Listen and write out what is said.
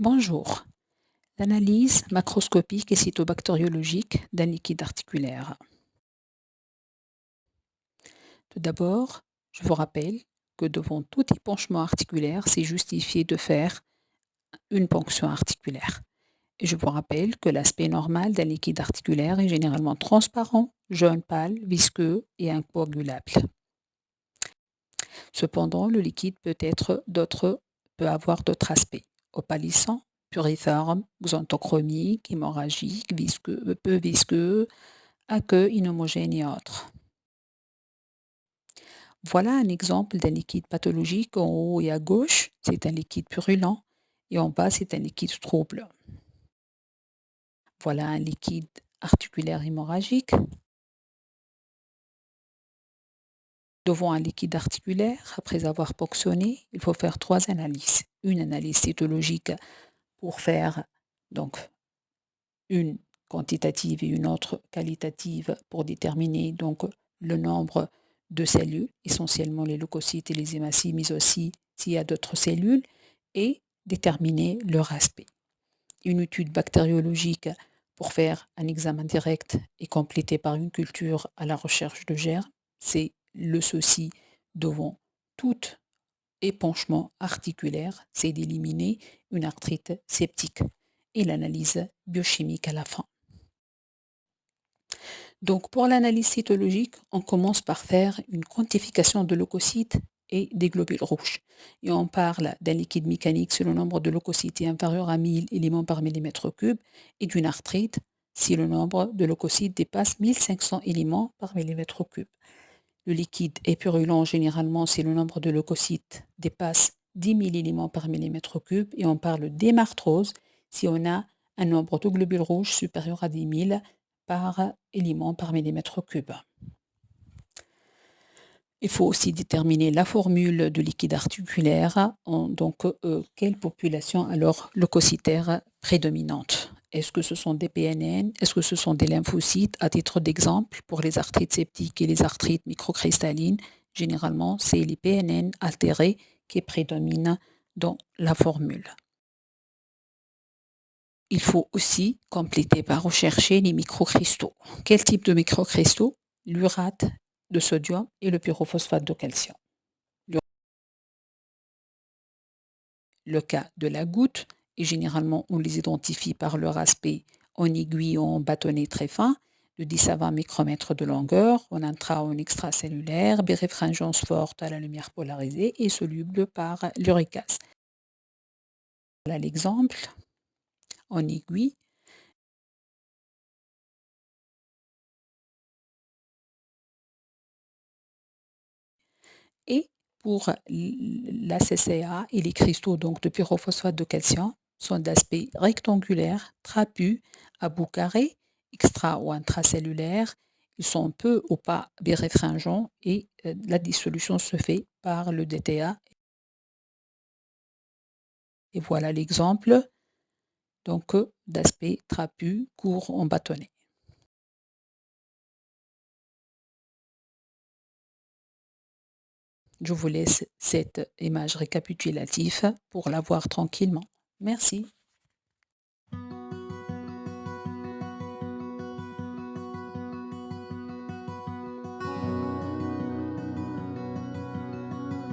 Bonjour. L'analyse macroscopique et cytobactériologique d'un liquide articulaire. Tout d'abord, je vous rappelle que devant tout épanchement articulaire, c'est justifié de faire une ponction articulaire. Et je vous rappelle que l'aspect normal d'un liquide articulaire est généralement transparent, jaune pâle, visqueux et incoagulable. Cependant, le liquide peut avoir d'autres aspects: opalissant, puriforme, xanthochromique, hémorragique, visqueux, peu visqueux, aqueux, inhomogène et autres. Voilà un exemple d'un liquide pathologique. En haut et à gauche, c'est un liquide purulent et en bas, c'est un liquide trouble. Voilà un liquide articulaire hémorragique. Devant un liquide articulaire, après avoir ponctionné, il faut faire 3 analyses. Une analyse cytologique pour faire donc une quantitative et une autre qualitative pour déterminer donc le nombre de cellules, essentiellement les leucocytes et les hématies, mais aussi s'il y a d'autres cellules, et déterminer leur aspect. Une étude bactériologique pour faire un examen direct et complété par une culture à la recherche de germes, c'est le souci devant tout épanchement articulaire, c'est d'éliminer une arthrite septique et l'analyse biochimique à la fin. Donc pour l'analyse cytologique, on commence par faire une quantification de leucocytes et des globules rouges. Et on parle d'un liquide mécanique si le nombre de leucocytes est inférieur à 1000 éléments par millimètre cube et d'une arthrite si le nombre de leucocytes dépasse 1500 éléments par millimètre cube. Le liquide est purulent généralement si le nombre de leucocytes dépasse 10 000 éléments par millimètre cube et on parle d'hémarthrose si on a un nombre de globules rouges supérieur à 10 000 par élément par millimètre cube. Il faut aussi déterminer la formule de liquide articulaire, quelle population alors leucocytaire prédominante. Est-ce que ce sont des PNN? Est-ce que ce sont des lymphocytes? À titre d'exemple, pour les arthrites septiques et les arthrites microcristallines, généralement, c'est les PNN altérés qui prédominent dans la formule. Il faut aussi compléter par rechercher les microcristaux. Quel type de microcristaux? L'urate de sodium et le pyrophosphate de calcium. Le cas de la goutte, et généralement on les identifie par leur aspect en aiguille ou en bâtonnet très fin, de 10 à 20 micromètres de longueur, en intra ou en extracellulaire, biréfringence forte à la lumière polarisée et soluble par l'uricase. Voilà l'exemple en aiguille. Et pour la CCA et les cristaux donc de pyrophosphate de calcium sont d'aspect rectangulaire, trapu, à bout carré, extra ou intracellulaire. Ils sont peu ou pas biréfringents et la dissolution se fait par le DTA. Et voilà l'exemple donc d'aspect trapu, court en bâtonnet. Je vous laisse cette image récapitulative pour la voir tranquillement. Merci.